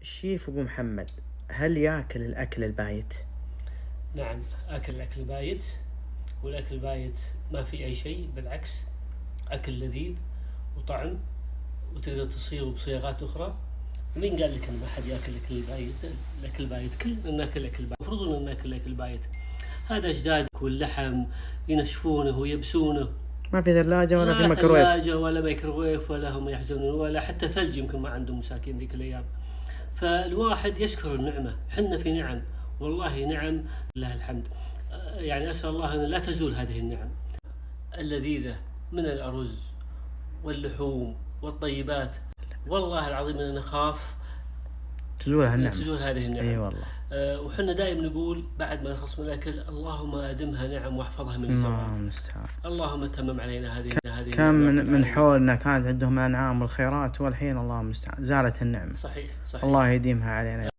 الشيف أبو محمد، هل يأكل الأكل البايت؟ نعم، أكل الأكل البايت، والأكل البايت ما في أي شيء، بالعكس أكل لذيذ وطعم، وتقدر تصيغه بصياغات أخرى. ومين قال لك إن ما حد يأكل الأكل البايت؟ الأكل البايت كلنا ناكل الأكل البايت، المفروض إن ناكل الأكل البايت. هذا أجدادك واللحم ينشفونه ويبسونه، ما في ثلاجة ولا في لا ميكروويف. ثلاجة ولا ميكروويف، ولا هم يحزنون، ولا حتى ثلج يمكن ما عندهم مساكين ذيك الأيام. فالواحد يشكر النعمة، حنا في نعم، والله نعم لله الحمد. يعني أسأل الله أن لا تزول هذه النعم اللذيذة من الأرز واللحوم والطيبات. والله العظيم أننا نخاف تزول هالنعمة، تزول هذه النعم. أي والله. وحنا دائما نقول بعد ما نخلص من الأكل: اللهم أدمها نعم واحفظها من الزوال. الله المستعان. اللهم تمم علينا هذه كم من حولنا كانت عندهم الأنعام والخيرات، والحين الله المستعان زالت النعمة. صحيح. الله يديمها علينا.